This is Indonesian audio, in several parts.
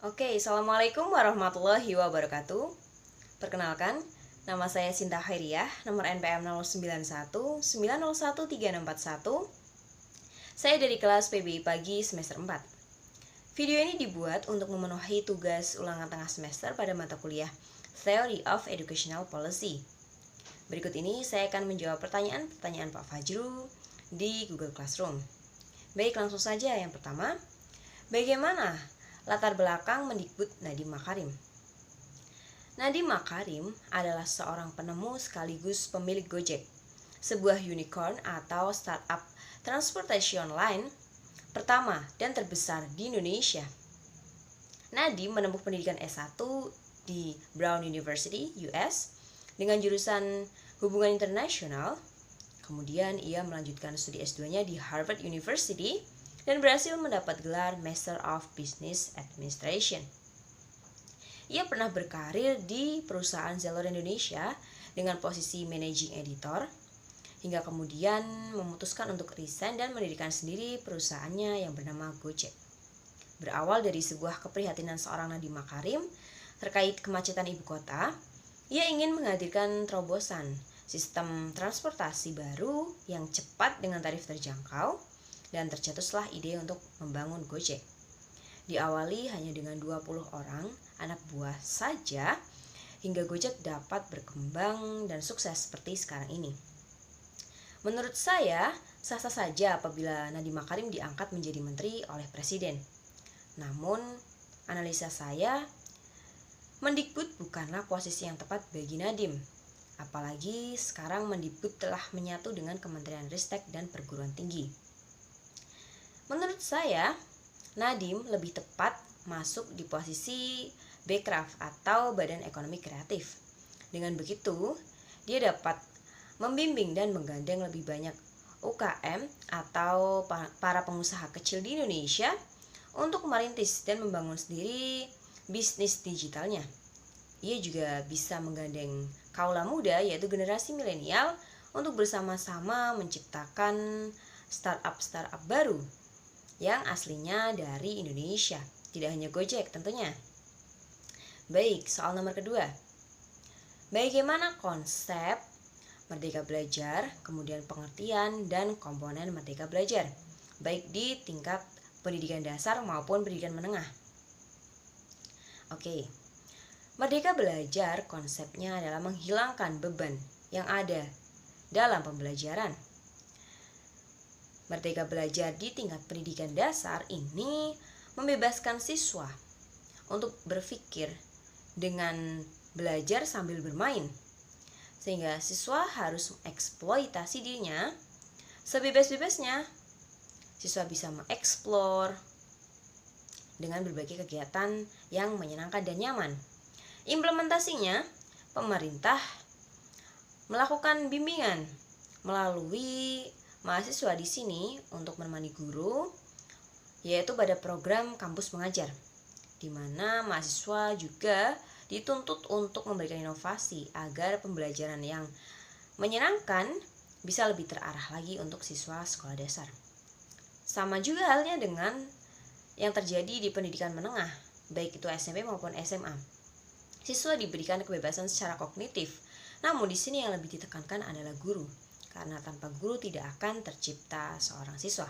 Oke, Assalamualaikum warahmatullahi wabarakatuh. Perkenalkan, nama saya Sinta Khairiyah, nomor NPM 0919013641. Saya dari kelas PBI Pagi semester 4. Video ini dibuat untuk memenuhi tugas ulangan tengah semester pada mata kuliah Theory of Educational Policy. Berikut ini saya akan menjawab pertanyaan-pertanyaan Pak Fajru di Google Classroom. Baik, langsung saja. Yang pertama, bagaimana latar belakang Mendikbud Nadiem Makarim? Nadiem Makarim adalah seorang penemu sekaligus pemilik Gojek, sebuah unicorn atau startup transportation line pertama dan terbesar di Indonesia. Nadiem menempuh pendidikan S1 di Brown University, US, dengan jurusan Hubungan Internasional. Kemudian ia melanjutkan studi S2-nya di Harvard University dan berhasil mendapat gelar Master of Business Administration. Ia pernah berkarir di perusahaan Zalora Indonesia dengan posisi Managing Editor, hingga kemudian memutuskan untuk resign dan mendirikan sendiri perusahaannya yang bernama Gojek. Berawal dari sebuah keprihatinan seorang Nadiem Makarim terkait kemacetan ibu kota, ia ingin menghadirkan terobosan sistem transportasi baru yang cepat dengan tarif terjangkau, dan tercetuslah ide untuk membangun Gojek. Diawali hanya dengan 20 orang anak buah saja, hingga Gojek dapat berkembang dan sukses seperti sekarang ini. Menurut saya, sah-sah saja apabila Nadiem Makarim diangkat menjadi menteri oleh presiden. Namun, analisa saya, Mendikbud bukanlah posisi yang tepat bagi Nadiem. Apalagi sekarang Mendikbud telah menyatu dengan Kementerian Ristek dan Perguruan Tinggi. Menurut saya, Nadiem lebih tepat masuk di posisi Bekraf atau Badan Ekonomi Kreatif. Dengan begitu, dia dapat membimbing dan menggandeng lebih banyak UKM atau para pengusaha kecil di Indonesia untuk merintis dan membangun sendiri bisnis digitalnya. Ia juga bisa menggandeng kaula muda, yaitu generasi milenial, untuk bersama-sama menciptakan startup baru yang aslinya dari Indonesia, tidak hanya Gojek tentunya. Baik, soal nomor kedua. Bagaimana konsep Merdeka Belajar, kemudian pengertian dan komponen Merdeka Belajar, baik di tingkat pendidikan dasar maupun pendidikan menengah? Oke, Merdeka Belajar konsepnya adalah menghilangkan beban yang ada dalam pembelajaran. Merdeka Belajar di tingkat pendidikan dasar ini membebaskan siswa untuk berpikir dengan belajar sambil bermain, sehingga siswa harus mengeksploitasi dirinya sebebas-bebasnya. Siswa bisa mengeksplor dengan berbagai kegiatan yang menyenangkan dan nyaman. Implementasinya, pemerintah melakukan bimbingan melalui mahasiswa di sini untuk menemani guru, yaitu pada program kampus mengajar, di mana mahasiswa juga dituntut untuk memberikan inovasi agar pembelajaran yang menyenangkan bisa lebih terarah lagi untuk siswa sekolah dasar. Sama juga halnya dengan yang terjadi di pendidikan menengah, baik itu SMP maupun SMA. Siswa diberikan kebebasan secara kognitif, namun di sini yang lebih ditekankan adalah guru, karena tanpa guru tidak akan tercipta seorang siswa.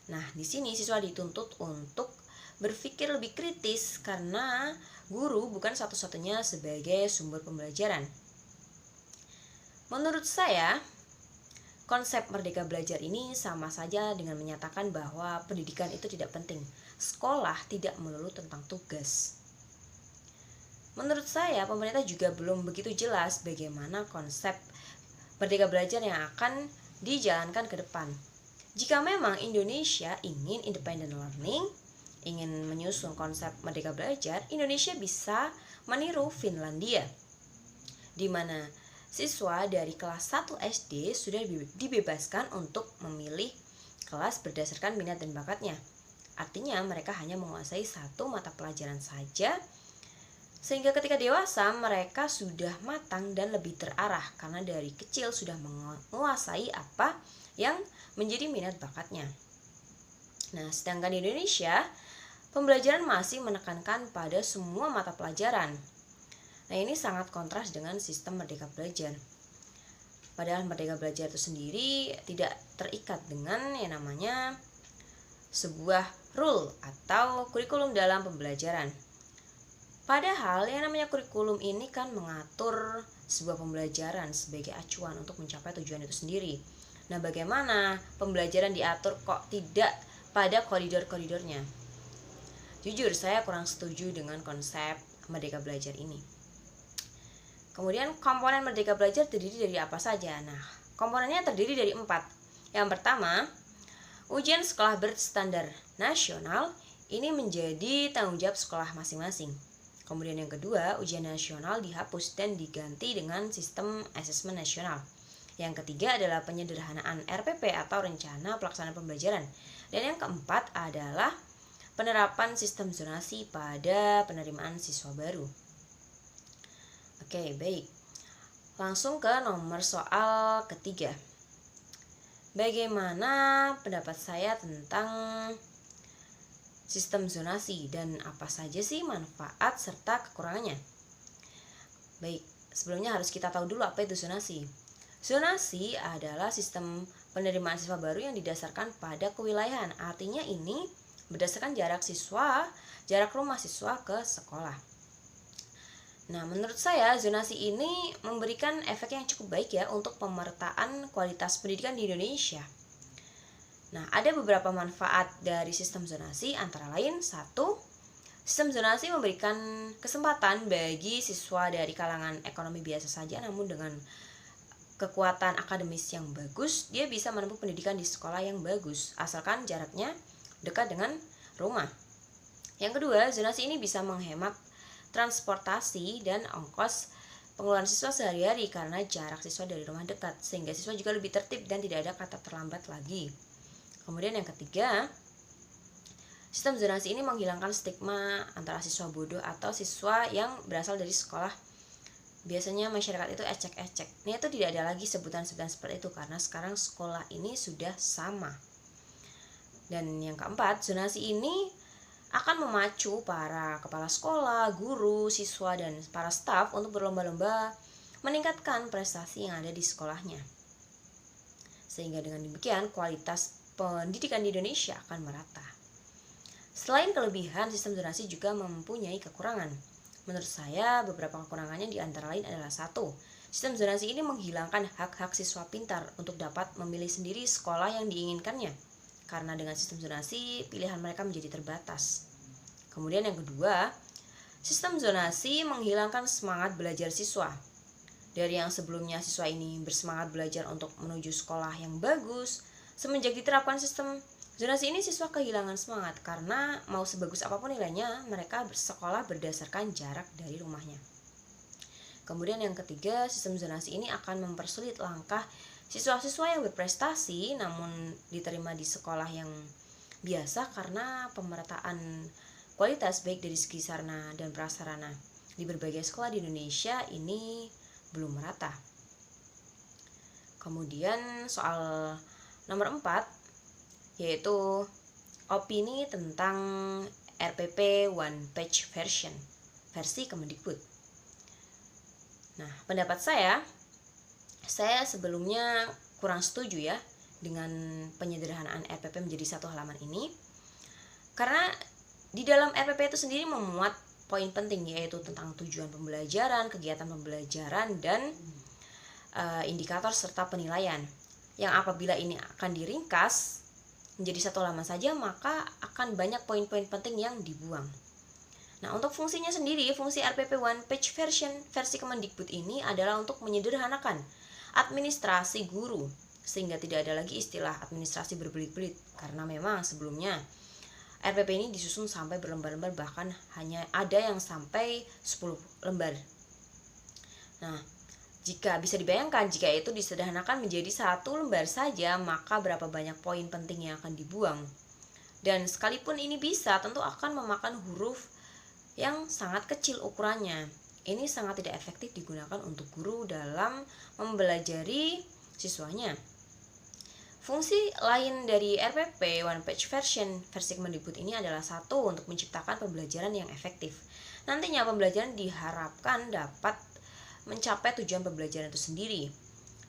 Nah, di sini siswa dituntut untuk berpikir lebih kritis karena guru bukan satu-satunya sebagai sumber pembelajaran. Menurut saya, konsep Merdeka Belajar ini sama saja dengan menyatakan bahwa pendidikan itu tidak penting. Sekolah tidak melulu tentang tugas. Menurut saya, pemerintah juga belum begitu jelas bagaimana konsep Merdeka Belajar yang akan dijalankan ke depan. Jika memang Indonesia ingin independent learning, ingin menyusun konsep Merdeka Belajar, Indonesia bisa meniru Finlandia, di mana siswa dari kelas 1 SD sudah dibebaskan untuk memilih kelas berdasarkan minat dan bakatnya. Artinya mereka hanya menguasai satu mata pelajaran saja, sehingga ketika dewasa mereka sudah matang dan lebih terarah karena dari kecil sudah menguasai apa yang menjadi minat bakatnya. Nah, sedangkan di Indonesia, pembelajaran masih menekankan pada semua mata pelajaran. Nah, ini sangat kontras dengan sistem Merdeka Belajar. Padahal Merdeka Belajar itu sendiri tidak terikat dengan yang namanya sebuah rule atau kurikulum dalam pembelajaran. Padahal yang namanya kurikulum ini kan mengatur sebuah pembelajaran sebagai acuan untuk mencapai tujuan itu sendiri. Nah, bagaimana pembelajaran diatur kok tidak pada koridor-koridornya? Jujur, saya kurang setuju dengan konsep Merdeka Belajar ini. Kemudian komponen Merdeka Belajar terdiri dari apa saja? Nah, komponennya terdiri dari 4. Yang pertama, ujian sekolah berstandar nasional ini menjadi tanggung jawab sekolah masing-masing. Kemudian yang kedua, ujian nasional dihapus dan diganti dengan sistem asesmen nasional. Yang ketiga adalah penyederhanaan RPP atau rencana pelaksanaan pembelajaran. Dan yang keempat adalah penerapan sistem zonasi pada penerimaan siswa baru. Oke, baik. Langsung ke nomor soal ketiga. Bagaimana pendapat saya tentang sistem zonasi dan apa saja sih manfaat serta kekurangannya? Baik, sebelumnya harus kita tahu dulu apa itu zonasi. Zonasi adalah sistem penerimaan siswa baru yang didasarkan pada kewilayahan. Artinya ini berdasarkan jarak rumah siswa ke sekolah. Nah, menurut saya zonasi ini memberikan efek yang cukup baik ya untuk pemetaan kualitas pendidikan di Indonesia. Nah, ada beberapa manfaat dari sistem zonasi, antara lain 1. Sistem zonasi memberikan kesempatan bagi siswa dari kalangan ekonomi biasa saja namun dengan kekuatan akademis yang bagus, dia bisa menempuh pendidikan di sekolah yang bagus asalkan jaraknya dekat dengan rumah. Yang kedua, zonasi ini bisa menghemat transportasi dan ongkos pengeluaran siswa sehari-hari karena jarak siswa dari rumah dekat, sehingga siswa juga lebih tertib dan tidak ada kata terlambat lagi. Kemudian yang ketiga, sistem zonasi ini menghilangkan stigma antara siswa bodoh atau siswa yang berasal dari sekolah. Biasanya masyarakat itu ecek-ecek. Ini itu tidak ada lagi sebutan-sebutan seperti itu karena sekarang sekolah ini sudah sama. Dan yang keempat, zonasi ini akan memacu para kepala sekolah, guru, siswa, dan para staf untuk berlomba-lomba meningkatkan prestasi yang ada di sekolahnya. Sehingga dengan demikian kualitas pendidikan di Indonesia akan merata. Selain kelebihan, sistem zonasi juga mempunyai kekurangan. Menurut saya, beberapa kekurangannya di antara lain adalah 1. Sistem zonasi ini menghilangkan hak-hak siswa pintar untuk dapat memilih sendiri sekolah yang diinginkannya. Karena dengan sistem zonasi, pilihan mereka menjadi terbatas. Kemudian yang kedua, sistem zonasi menghilangkan semangat belajar siswa. Dari yang sebelumnya siswa ini bersemangat belajar untuk menuju sekolah yang bagus, semenjak diterapkan sistem zonasi ini siswa kehilangan semangat karena mau sebagus apapun nilainya, mereka bersekolah berdasarkan jarak dari rumahnya. Kemudian yang ketiga, sistem zonasi ini akan mempersulit langkah siswa-siswa yang berprestasi namun diterima di sekolah yang biasa karena pemerataan kualitas baik dari segi sarana dan prasarana di berbagai sekolah di Indonesia ini belum merata. Kemudian soal nomor 4 yaitu opini tentang RPP One Page Version versi Kemendikbud. Nah, pendapat saya sebelumnya kurang setuju ya dengan penyederhanaan RPP menjadi 1 halaman ini. Karena di dalam RPP itu sendiri memuat poin penting yaitu tentang tujuan pembelajaran, kegiatan pembelajaran, dan indikator serta penilaian. Yang apabila ini akan diringkas menjadi 1 halaman saja, maka akan banyak poin-poin penting yang dibuang. Nah, untuk fungsinya sendiri, fungsi RPP One Page Version versi Kemendikbud ini adalah untuk menyederhanakan administrasi guru sehingga tidak ada lagi istilah administrasi berbelit-belit karena memang sebelumnya RPP ini disusun sampai berlembar-lembar, bahkan hanya ada yang sampai 10 lembar. Nah, jika bisa dibayangkan jika itu disederhanakan menjadi 1 lembar saja, maka berapa banyak poin penting yang akan dibuang. Dan sekalipun ini bisa, tentu akan memakan huruf yang sangat kecil ukurannya. Ini sangat tidak efektif digunakan untuk guru dalam mempelajari siswanya. Fungsi lain dari RPP One Page Version versi Kemendikbud ini adalah satu, untuk menciptakan pembelajaran yang efektif. Nantinya pembelajaran diharapkan dapat mencapai tujuan pembelajaran itu sendiri.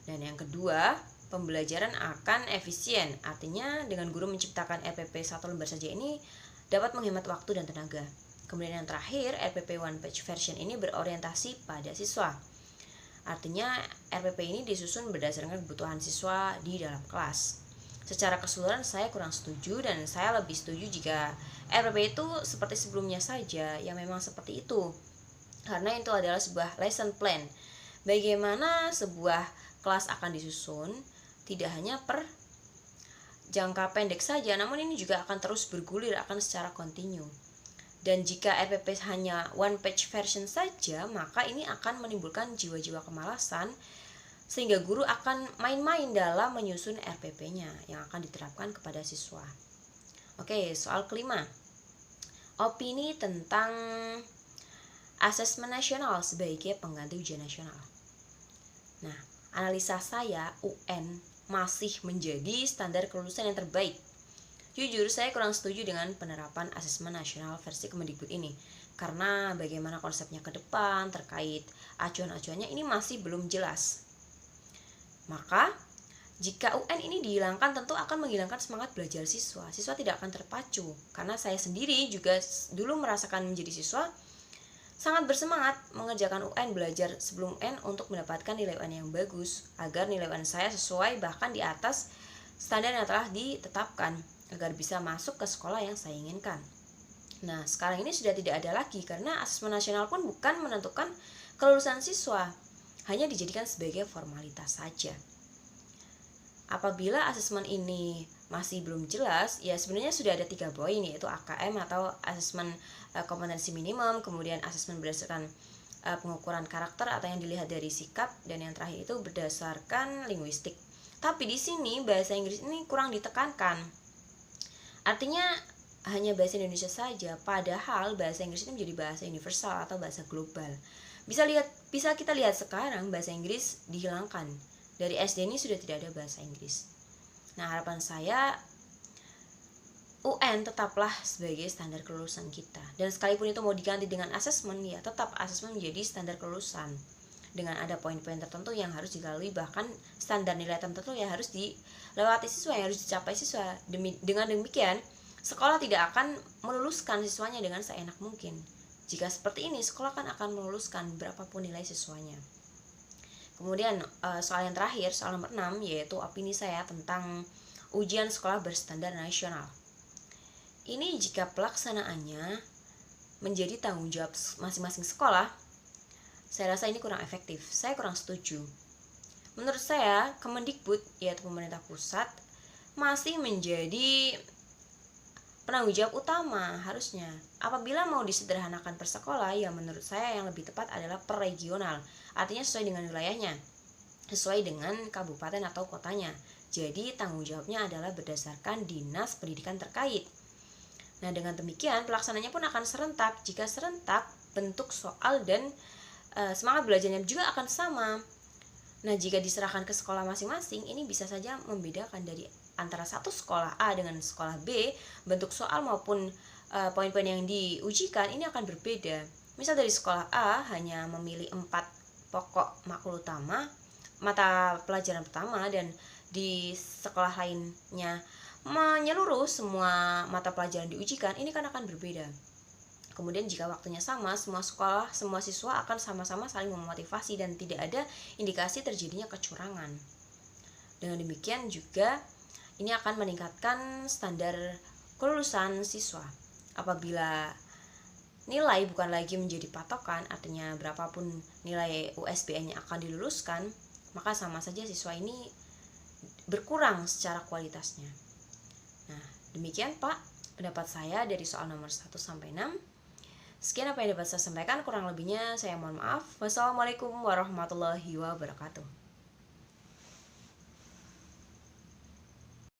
Dan yang kedua, pembelajaran akan efisien. Artinya dengan guru menciptakan RPP satu lembar saja ini dapat menghemat waktu dan tenaga. Kemudian yang terakhir, RPP One Page Version ini berorientasi pada siswa. Artinya RPP ini disusun berdasarkan kebutuhan siswa di dalam kelas. Secara keseluruhan saya kurang setuju, dan saya lebih setuju jika RPP itu seperti sebelumnya saja, yang memang seperti itu. Karena itu adalah sebuah lesson plan. Bagaimana sebuah kelas akan disusun tidak hanya per jangka pendek saja, namun ini juga akan terus bergulir, akan secara kontinu. Dan jika RPP hanya one page version saja, maka ini akan menimbulkan jiwa-jiwa kemalasan, sehingga guru akan main-main dalam menyusun RPP-nya yang akan diterapkan kepada siswa. Oke, soal kelima. Opini tentang asesmen nasional sebagai pengganti ujian nasional. Nah, analisa saya, UN masih menjadi standar kelulusan yang terbaik. Jujur, saya kurang setuju dengan penerapan asesmen nasional versi Kemendikbud ini, karena bagaimana konsepnya ke depan terkait acuan-acuannya ini masih belum jelas. Maka, jika UN ini dihilangkan, tentu akan menghilangkan semangat belajar siswa. Siswa tidak akan terpacu, karena saya sendiri juga dulu merasakan menjadi siswa sangat bersemangat mengerjakan UN, belajar sebelum UN untuk mendapatkan nilai UN yang bagus, agar nilai UN saya sesuai bahkan di atas standar yang telah ditetapkan, agar bisa masuk ke sekolah yang saya inginkan. Nah, sekarang ini sudah tidak ada lagi, karena asesmen nasional pun bukan menentukan kelulusan siswa, hanya dijadikan sebagai formalitas saja. Apabila asesmen ini masih belum jelas, ya sebenarnya sudah ada 3 poin, yaitu AKM atau asesmen kompetensi minimum, kemudian asesmen berdasarkan pengukuran karakter atau yang dilihat dari sikap, dan yang terakhir itu berdasarkan linguistik. Tapi di sini bahasa Inggris ini kurang ditekankan. Artinya hanya bahasa Indonesia saja, padahal bahasa Inggris itu menjadi bahasa universal atau bahasa global. Bisa kita lihat sekarang bahasa Inggris dihilangkan. Dari SD ini sudah tidak ada bahasa Inggris. Nah, harapan saya UN tetaplah sebagai standar kelulusan kita. Dan sekalipun itu mau diganti dengan asesmen, ya tetap asesmen menjadi standar kelulusan. Dengan ada poin-poin tertentu yang harus dilalui, bahkan standar nilai tertentu yang harus dilewati siswa, yang harus dicapai siswa. Dengan demikian, sekolah tidak akan meluluskan siswanya dengan seenak mungkin. Jika seperti ini, sekolah akan meluluskan berapapun nilai siswanya. Kemudian soal yang terakhir, soal nomor 6, yaitu opini saya tentang ujian sekolah berstandar nasional. Ini jika pelaksanaannya menjadi tanggung jawab masing-masing sekolah, saya rasa ini kurang efektif. Saya kurang setuju. Menurut saya, Kemendikbud, yaitu pemerintah pusat, masih menjadi penanggung jawab utama harusnya. Apabila mau disederhanakan per sekolah, ya menurut saya yang lebih tepat adalah per regional. Artinya sesuai dengan wilayahnya, sesuai dengan kabupaten atau kotanya. Jadi tanggung jawabnya adalah berdasarkan dinas pendidikan terkait. Nah, dengan demikian pelaksananya pun akan serentak. Jika serentak, bentuk soal dan semangat belajarnya juga akan sama. Nah, jika diserahkan ke sekolah masing-masing, ini bisa saja membedakan dari antara satu sekolah A dengan sekolah B, bentuk soal maupun poin-poin yang diujikan ini akan berbeda. Misal dari sekolah A hanya memilih 4 pokok makul utama, mata pelajaran pertama, dan di sekolah lainnya menyeluruh semua mata pelajaran diujikan, ini kan akan berbeda. Kemudian jika waktunya sama, semua sekolah, semua siswa akan sama-sama saling memotivasi dan tidak ada indikasi terjadinya kecurangan. Dengan demikian juga ini akan meningkatkan standar kelulusan siswa. Apabila nilai bukan lagi menjadi patokan, artinya berapapun nilai USBN yang akan diluluskan, maka sama saja siswa ini berkurang secara kualitasnya. Nah, demikian Pak pendapat saya dari soal nomor 1 sampai 6. Sekian apa yang dapat saya sampaikan, kurang lebihnya saya mohon maaf. Wassalamualaikum warahmatullahi wabarakatuh.